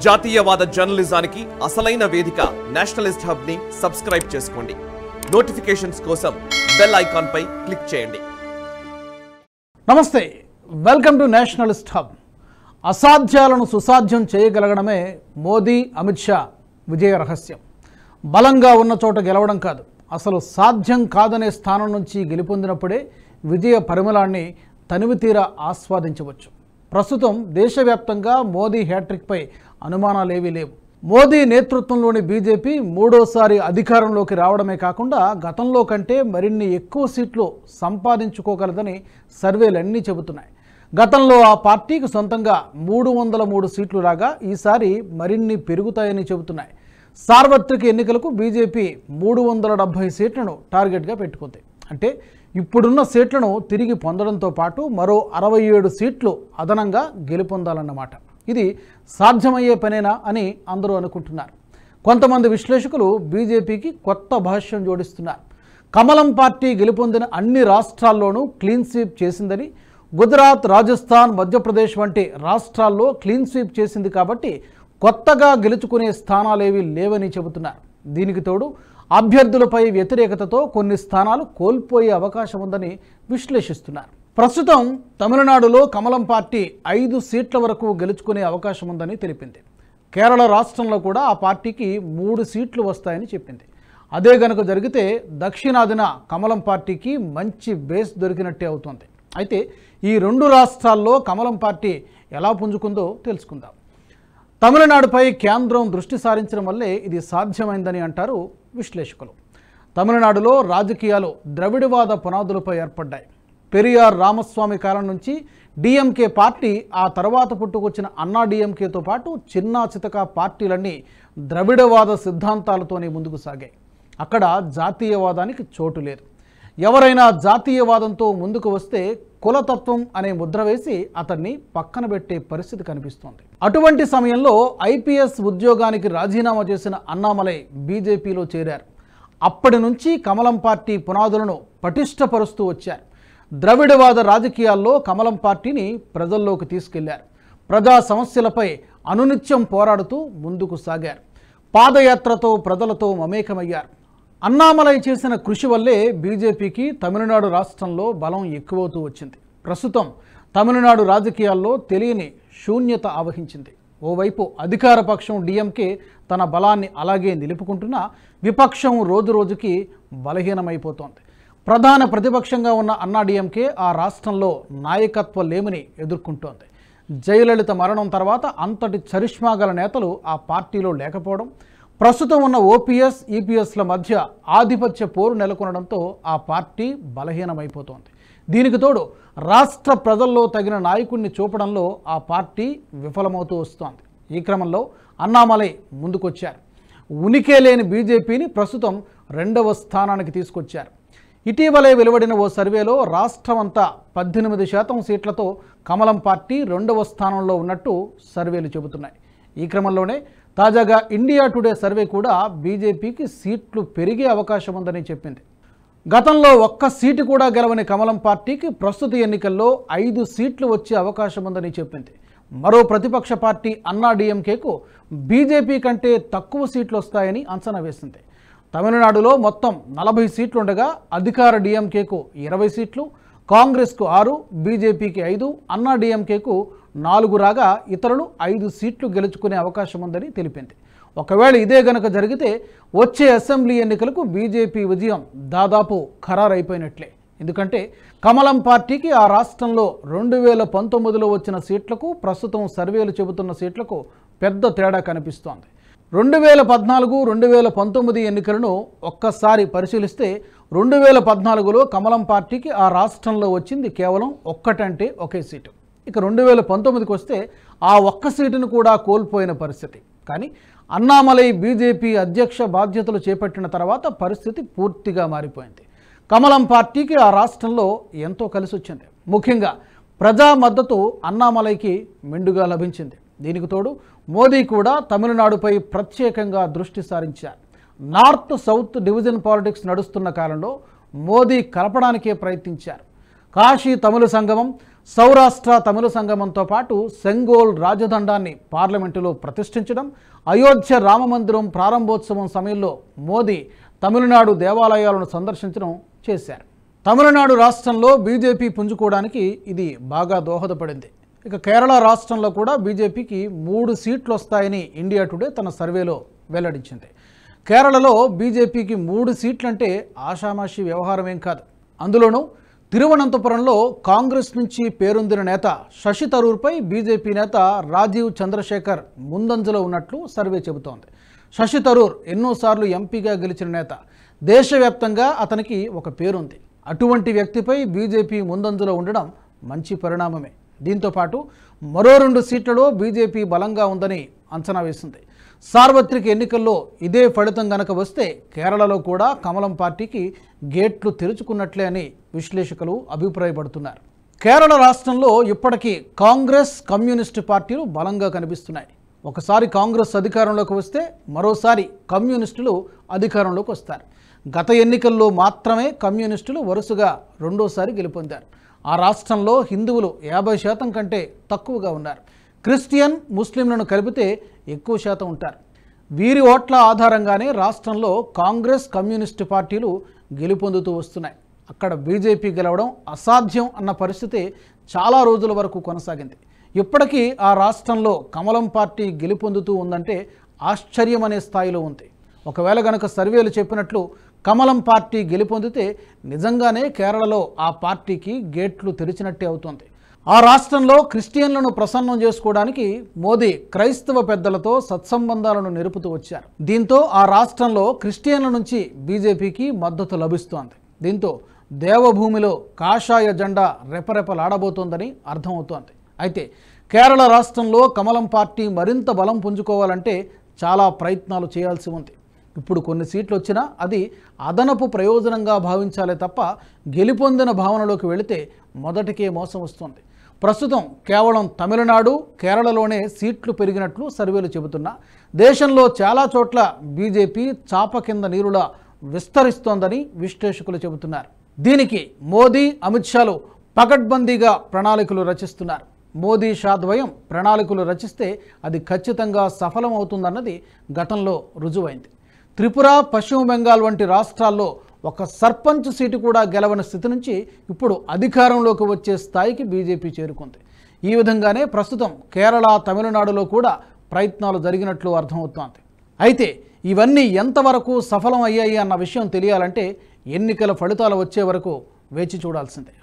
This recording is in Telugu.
జాతీయవాద జర్నలిజానికి అసలైన వేదిక నేషనలిస్ట్ హబ్ ని సబ్స్క్రైబ్ చేసుకోండి. నోటిఫికేషన్స్ కోసం బెల్ ఐకాన్ పై క్లిక్ చేయండి. నమస్తే, వెల్కమ్ టు నేషనలిస్ట్ హబ్. అసాధ్యాలను సుసాధ్యం చేయగలగడమే మోదీ అమిత్ షా విజయ రహస్యం. బలంగా ఉన్న చోట గెలవడం కాదు, అసలు సాధ్యం కాదనే స్థానం నుంచి గెలుపొందినప్పుడే విజయ పరిమళాన్ని తనివితీరా ఆస్వాదించవచ్చు. ప్రస్తుతం దేశవ్యాప్తంగా మోదీ హ్యాట్రిక్పై అనుమానాలేవీ లేవు. మోదీ నేతృత్వంలోని బీజేపీ మూడోసారి అధికారంలోకి రావడమే కాకుండా గతంలో కంటే మరిన్ని ఎక్కువ సీట్లు సంపాదించుకోగలదని సర్వేలన్నీ చెబుతున్నాయి. గతంలో ఆ పార్టీకి సొంతంగా 303 సీట్లు రాగా ఈసారి మరిన్ని పెరుగుతాయని చెబుతున్నాయి. సార్వత్రిక ఎన్నికలకు బీజేపీ 370 సీట్లను టార్గెట్గా పెట్టుకుంది. అంటే ఇప్పుడున్న సీట్లను తిరిగి పొందడంతో పాటు మరో 67 సీట్లు అదనంగా గెలుపొందాలన్నమాట. ఇది సాధ్యమయ్యే పనేనా అని అందరూ అనుకుంటున్నారు. కొంతమంది విశ్లేషకులు బీజేపీకి కొత్త భాష్యం జోడిస్తున్నారు. కమలం పార్టీ గెలుపొందిన అన్ని రాష్ట్రాల్లోనూ క్లీన్ స్వీప్ చేసిందని, గుజరాత్, రాజస్థాన్, మధ్యప్రదేశ్ వంటి రాష్ట్రాల్లో క్లీన్ స్వీప్ చేసింది కాబట్టి కొత్తగా గెలుచుకునే స్థానాలేవి లేవని చెబుతున్నారు. దీనికి తోడు అభ్యర్థులపై వ్యతిరేకతతో కొన్ని స్థానాలు కోల్పోయే అవకాశం ఉందని విశ్లేషిస్తున్నారు. ప్రస్తుతం తమిళనాడులో కమలం పార్టీ 5 సీట్ల వరకు గెలుచుకునే అవకాశం ఉందని తెలిపింది. కేరళ రాష్ట్రంలో కూడా ఆ పార్టీకి 3 సీట్లు వస్తాయని చెప్పింది. అదే గనుక జరిగితే దక్షిణాదిన కమలం పార్టీకి మంచి బేస్ దొరికినట్టే అవుతోంది. అయితే ఈ 2 రాష్ట్రాల్లో కమలం పార్టీ ఎలా పుంజుకుందో తెలుసుకుందాం. తమిళనాడుపై కేంద్రం దృష్టి సారించడం వల్లే ఇది సాధ్యమైందని అంటారు విశ్లేషకులు. తమిళనాడులో రాజకీయాలు ద్రవిడవాద పునాదులపై ఏర్పడ్డాయి. పెరియార్ రామస్వామి కాలం నుంచి డిఎంకే పార్టీ, ఆ తర్వాత పుట్టుకొచ్చిన అన్నా డిఎంకేతో పాటు చిన్నా చితకా పార్టీలన్నీ ద్రవిడవాద సిద్ధాంతాలతోనే ముందుకు సాగాయి. అక్కడ జాతీయవాదానికి చోటు లేదు. ఎవరైనా జాతీయవాదంతో ముందుకు వస్తే కులతత్వం అనే ముద్ర వేసి అతన్ని పక్కన పెట్టే పరిస్థితి కనిపిస్తోంది. అటువంటి సమయంలో ఐపీఎస్ ఉద్యోగానికి రాజీనామా చేసిన అన్నామలై బీజేపీలో చేరారు. అప్పటి నుంచి కమలం పార్టీ పునాదులను పటిష్టపరుస్తూ వచ్చారు. ద్రవిడవాద రాజకీయాల్లో కమలం పార్టీని ప్రజల్లోకి తీసుకెళ్లారు. ప్రజా సమస్యలపై అనునిత్యం పోరాడుతూ ముందుకు సాగారు. పాదయాత్రతో ప్రజలతో మమేకమయ్యారు. అన్నామలై చేసిన కృషి వల్లే బీజేపీకి తమిళనాడు రాష్ట్రంలో బలం ఎక్కువవుతూ వచ్చింది. ప్రస్తుతం తమిళనాడు రాజకీయాల్లో తెలియని శూన్యత ఆవహించింది. ఓవైపు అధికార పక్షం డిఎంకే తన బలాన్ని అలాగే నిలుపుకుంటున్నా విపక్షం రోజురోజుకి బలహీనమైపోతోంది. ప్రధాన ప్రతిపక్షంగా ఉన్న అన్నా డిఎంకే ఆ రాష్ట్రంలో నాయకత్వ లేమిని ఎదుర్కొంటోంది. జయలలిత మరణం తర్వాత అంతటి చరిష్మా గల నేతలు ఆ పార్టీలో లేకపోవడం, ప్రస్తుతం ఉన్న ఓపీఎస్, ఈపీఎస్ల మధ్య ఆధిపత్య పోరు నెలకొనడంతో ఆ పార్టీ బలహీనమైపోతోంది. దీనికి తోడు రాష్ట్ర ప్రజల్లో తగిన నాయకుడిని చూపడంలో ఆ పార్టీ విఫలమవుతూ వస్తోంది. ఈ క్రమంలో అన్నామలై ముందుకొచ్చారు. ఉనికే లేని బీజేపీని ప్రస్తుతం 2వ స్థానానికి తీసుకొచ్చారు. ఇటీవలే వెలువడిన ఓ సర్వేలో రాష్ట్రమంతా 18% సీట్లతో కమలం పార్టీ 2వ స్థానంలో ఉన్నట్టు సర్వేలు చెబుతున్నాయి. ఈ క్రమంలోనే తాజాగా ఇండియా టుడే సర్వే కూడా బీజేపీకి సీట్లు పెరిగే అవకాశం ఉందని చెప్పింది. గతంలో 1 సీటు కూడా గెలవని కమలం పార్టీకి ప్రస్తుత ఎన్నికల్లో 5 సీట్లు వచ్చే అవకాశం ఉందని చెప్పింది. మరో ప్రతిపక్ష పార్టీ అన్నా డిఎంకేకు బీజేపీ కంటే తక్కువ సీట్లు వస్తాయని అంచనా వేసింది. తమిళనాడులో మొత్తం 40 సీట్లుండగా అధికార డిఎంకేకు 20 సీట్లు, కాంగ్రెస్కు 6, బీజేపీకి 5, అన్నా డిఎంకేకు 4 రాగా ఇతరులు 5 సీట్లు గెలుచుకునే అవకాశం ఉందని తెలిపింది. ఒకవేళ ఇదే గనక జరిగితే వచ్చే అసెంబ్లీ ఎన్నికలకు బీజేపీ విజయం దాదాపు ఖరారైపోయినట్లే. ఎందుకంటే కమలం పార్టీకి ఆ రాష్ట్రంలో 2019లో వచ్చిన సీట్లకు ప్రస్తుతం సర్వేలు చెబుతున్న సీట్లకు పెద్ద తేడా కనిపిస్తోంది. 2014, 2019 ఎన్నికలను ఒక్కసారి పరిశీలిస్తే 2014లో కమలం పార్టీకి ఆ రాష్ట్రంలో వచ్చింది కేవలం ఒకే సీటు. ఇక 2019కి వస్తే ఆ 1 సీటును కూడా కోల్పోయిన పరిస్థితి. కానీ అన్నామలై బీజేపీ అధ్యక్ష బాధ్యతలు చేపట్టిన తర్వాత పరిస్థితి పూర్తిగా మారిపోయింది. కమలం పార్టీకి ఆ రాష్ట్రంలో ఎంతో కలిసి వచ్చింది. ముఖ్యంగా ప్రజా మద్దతు అన్నామలైకి మెండుగా లభించింది. దీనికి తోడు మోదీ కూడా తమిళనాడుపై ప్రత్యేకంగా దృష్టి సారించారు. నార్త్ సౌత్ డివిజన్ పాలిటిక్స్ నడుస్తున్న కాలంలో మోదీ కలపడానికే ప్రయత్నించారు. కాశీ తమిళ సంగమం, సౌరాష్ట్ర తమిళ సంగమంతో పాటు సెంగోల్ రాజదండాన్ని పార్లమెంటులో ప్రతిష్ఠించడం, అయోధ్య రామమందిరం ప్రారంభోత్సవం సమయంలో మోదీ తమిళనాడు దేవాలయాలను సందర్శించడం చేశారు. తమిళనాడు రాష్ట్రంలో బీజేపీ పుంజుకోవడానికి ఇది బాగా దోహదపడింది. ఇక కేరళ రాష్ట్రంలో కూడా బీజేపీకి 3 సీట్లు వస్తాయని ఇండియా టుడే తన సర్వేలో వెల్లడించింది. కేరళలో బీజేపీకి 3 సీట్లంటే ఆషామాషి వ్యవహారమేం కాదు. అందులోనూ తిరువనంతపురంలో కాంగ్రెస్ నుంచి పేరొందిన నేత శశి థరూర్పై బీజేపీ నేత రాజీవ్ చంద్రశేఖర్ ముందంజలో ఉన్నట్లు సర్వే చెబుతోంది. శశి థరూర్ ఎన్నోసార్లు ఎంపీగా గెలిచిన నేత. దేశవ్యాప్తంగా అతనికి ఒక పేరుంది. అటువంటి వ్యక్తిపై బీజేపీ ముందంజలో ఉండడం మంచి పరిణామమే. దీంతోపాటు మరో 2 సీట్లలో బీజేపీ బలంగా ఉందని అంచనా వేసింది. సార్వత్రిక ఎన్నికల్లో ఇదే ఫలితం గనక వస్తే కేరళలో కూడా కమలం పార్టీకి గేట్లు తెరుచుకున్నట్లే అని విశ్లేషకులు అభిప్రాయపడుతున్నారు. కేరళ రాష్ట్రంలో ఇప్పటికీ కాంగ్రెస్, కమ్యూనిస్టు పార్టీలు బలంగా కనిపిస్తున్నాయి. ఒకసారి కాంగ్రెస్ అధికారంలోకి వస్తే మరోసారి కమ్యూనిస్టులు అధికారంలోకి వస్తారు. గత ఎన్నికల్లో మాత్రమే కమ్యూనిస్టులు వరుసగా రెండోసారి గెలుపొందారు. ఆ రాష్ట్రంలో హిందువులు 50% కంటే తక్కువగా ఉన్నారు. క్రిస్టియన్, ముస్లింలను కలిపితే ఎక్కువ శాతం ఉంటారు. వీరి ఓట్ల ఆధారంగానే రాష్ట్రంలో కాంగ్రెస్, కమ్యూనిస్టు పార్టీలు గెలుపొందుతూ వస్తున్నాయి. అక్కడ బీజేపీ గెలవడం అసాధ్యం అన్న పరిస్థితి చాలా రోజుల వరకు కొనసాగింది. ఇప్పటికీ ఆ రాష్ట్రంలో కమలం పార్టీ గెలుపొందుతూ ఉందంటే ఆశ్చర్యం అనే స్థాయిలో ఉంది. ఒకవేళ గనక సర్వేలు చెప్పినట్లు కమలం పార్టీ గెలుపొందితే నిజంగానే కేరళలో ఆ పార్టీకి గేట్లు తెరిచినట్టే అవుతుంది. ఆ రాష్ట్రంలో క్రిస్టియన్లను ప్రసన్నం చేసుకోవడానికి మోదీ క్రైస్తవ పెద్దలతో సత్సంబంధాలను నిలుపుతూ వచ్చారు. దీంతో ఆ రాష్ట్రంలో క్రిస్టియన్ల నుంచి బీజేపీకి మద్దతు లభిస్తోంది. దీంతో దేవభూమిలో కాషాయ జెండా రెపరెపలాడబోతోందని అర్థమవుతోంది. అయితే కేరళ రాష్ట్రంలో కమలం పార్టీ మరింత బలం పుంజుకోవాలంటే చాలా ప్రయత్నాలు చేయాల్సి ఉంది. ఇప్పుడు కొన్ని సీట్లు వచ్చినా అది అదనపు ప్రయోజనంగా భావించాలే తప్ప గెలుపొందిన భావనలోకి వెళితే మొదటికే మోసం వస్తుంది. ప్రస్తుతం కేవలం తమిళనాడు, కేరళలోనే సీట్లు పెరిగినట్లు సర్వేలు చెబుతున్నా దేశంలో చాలా చోట్ల బీజేపీ చాప కింద నీరులా విస్తరిస్తోందని విశ్లేషకులు చెబుతున్నారు. దీనికి మోదీ, అమిత్ షాలు పకడ్బందీగా ప్రణాళికలు రచిస్తున్నారు. మోదీ, షా ద్వయం ప్రణాళికలు రచిస్తే అది ఖచ్చితంగా సఫలమవుతుందన్నది గతంలో రుజువైంది. త్రిపుర, పశ్చిమ బెంగాల్ వంటి రాష్ట్రాల్లో ఒక సర్పంచ్ సీటు కూడా గెలవని స్థితి నుంచి ఇప్పుడు అధికారంలోకి వచ్చే స్థాయికి బీజేపీ చేరుకుంది. ఈ విధంగానే ప్రస్తుతం కేరళ, తమిళనాడులో కూడా ప్రయత్నాలు జరిగినట్లు అర్థమవుతోంది. అయితే ఇవన్నీ ఎంతవరకు సఫలం అయ్యాయి అన్న విషయం తెలియాలంటే ఎన్నికల ఫలితాలు వచ్చే వరకు వేచి చూడాల్సిందే.